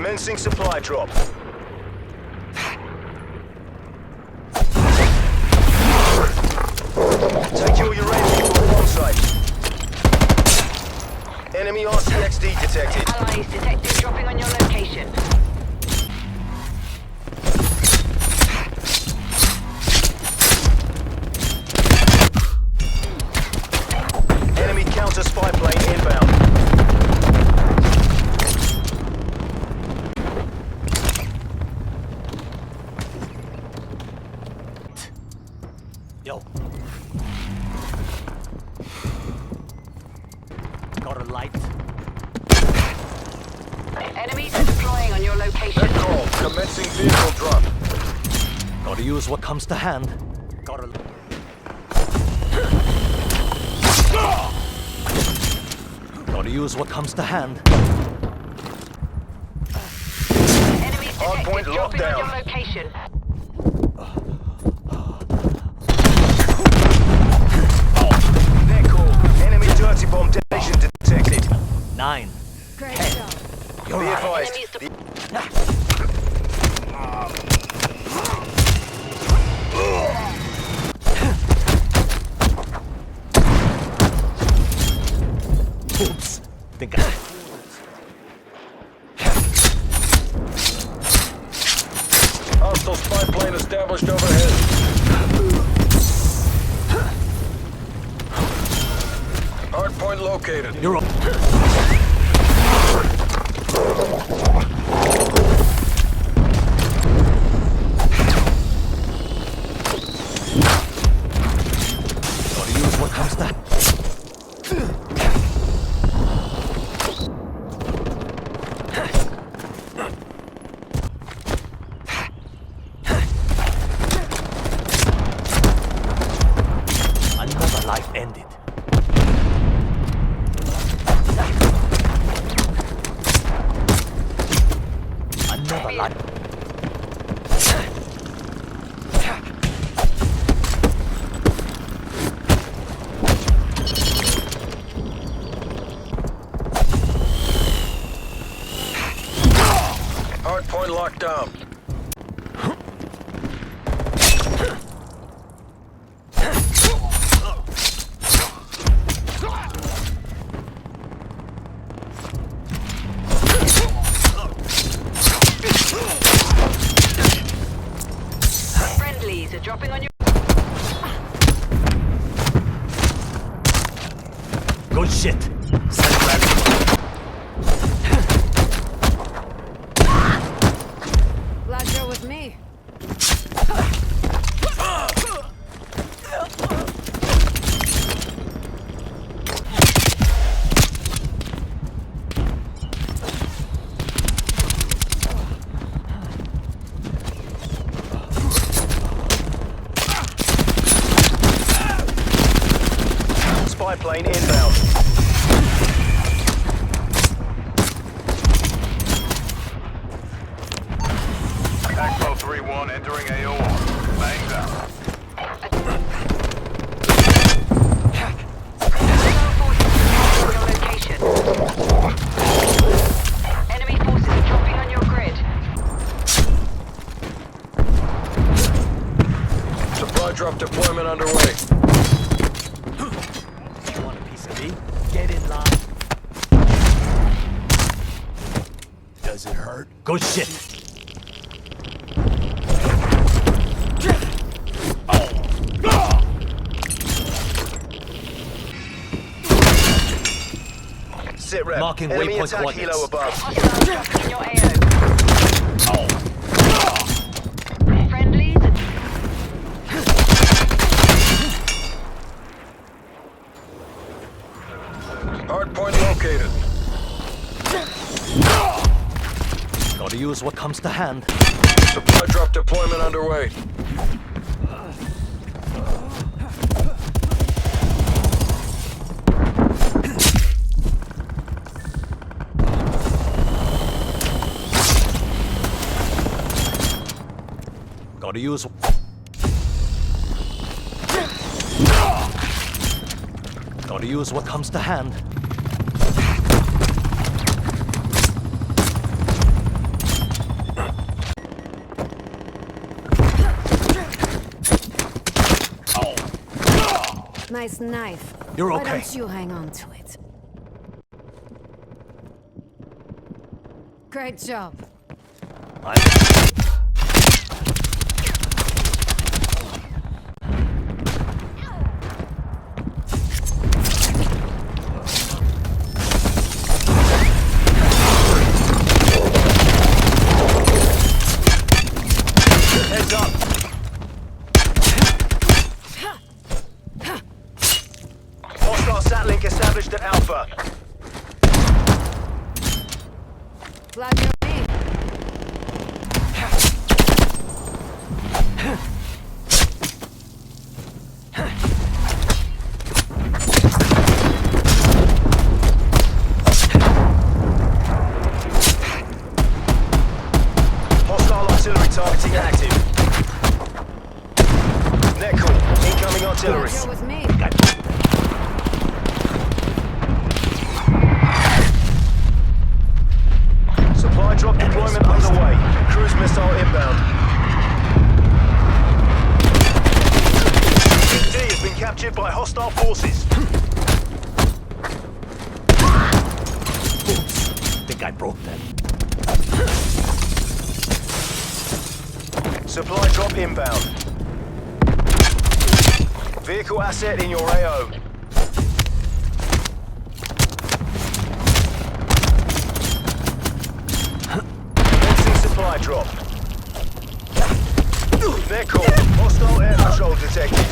Commencing supply drop. Take your uranium to a bomb site. Enemy RCXD detected. Allies detected dropping on your location. Enemy counter spy plane inbound. Yo. Got a light. Enemies are deploying on your location. Net call. Commencing vehicle drop. Gotta use what comes to hand. Gotta... Gotta use what comes to hand. Enemies Hardpoint detected locked dropping on down. your location. Net call. Enemy dirty bomb detonation detected. 9. Great 10. job. You're Be right. advised. Enemies The Oops. Think I... hostile spy plane established overhead. Hardpoint located. You're on. Gotta use what comes to... Another life ended. Another life. Hardpoint locked down. friendlies are dropping on your... Good shit. Glad you're with me. Spy plane inbound. Axel 3-1 entering AOR. Bangs out. Your location. Enemy forces are dropping on your grid. Supply drop deployment underway. You want a piece of me? Get in line. Does it hurt? Good shit. Sit rep. Marking Enemy waypoint attack coordinates. helo above. Hostiles dropping in your AO. Friendlies are... Hardpoint located. Gotta use what comes to hand. Supply drop deployment underway. Gotta use... Gotta use what comes to hand. Nice knife. You're Why okay. don't you hang on to it? Great job. Heads up. Hostile sat-link established at Alpha. Glad you're me. Hostile artillery targeting active. Nickel, incoming artillery. Glad you're with me. Supply drop deployment underway. Cruise missile inbound. D has been captured by hostile forces. Oops. Think I broke them. Supply drop inbound. Vehicle asset in your AO. Commencing supply drop. Nickel, hostile air patrol detected.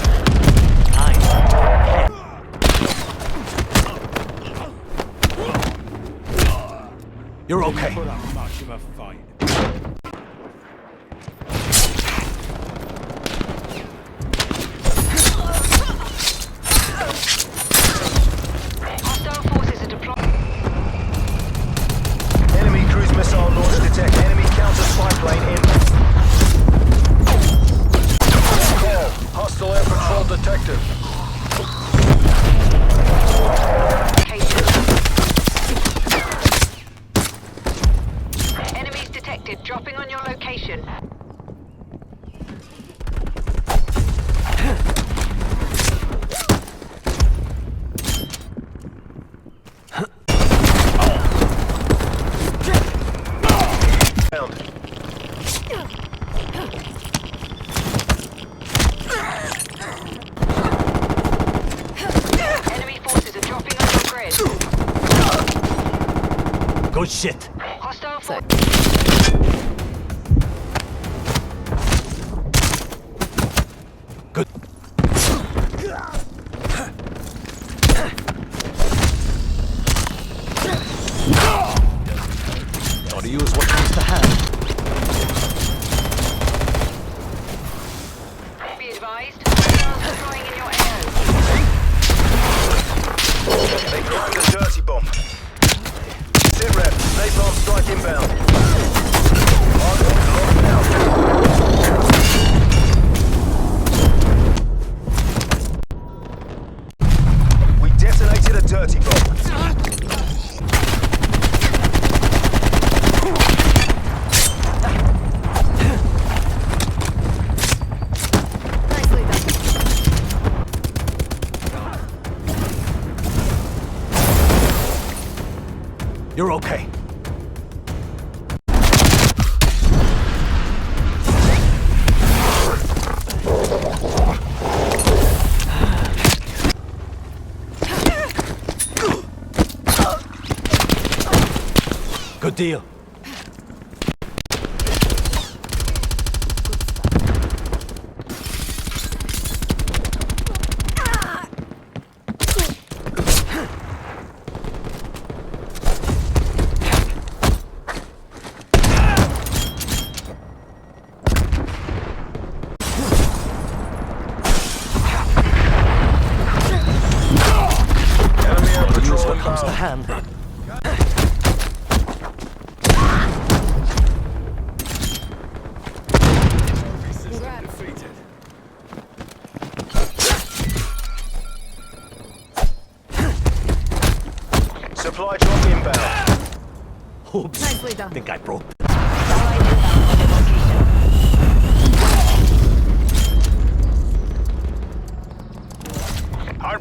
You're okay. Put up much of a fight. Hostile forces are deployed. Enemy cruise missile launch detected. Enemy counter spy plane inbound. Call, hostile air patrol detected. Enemies detected. Dropping on your location. Enemy forces are dropping on your grid. Good shit. Hostile forces. Good. Gotta use what comes to hand. Be advised. Hostiles deploying in your AO. They planted a dirty bomb. Sit rep, napalm strike inbound. Hardpoint locked down. We detonated a dirty bomb. Nicely done. You're okay. Good deal. Enemy air Use patrol what comes to inbound. hand. Congrats. Supply drop inbound. Oops. Nicely done. Think I broke. Allied inbound on your location. Hard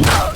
Got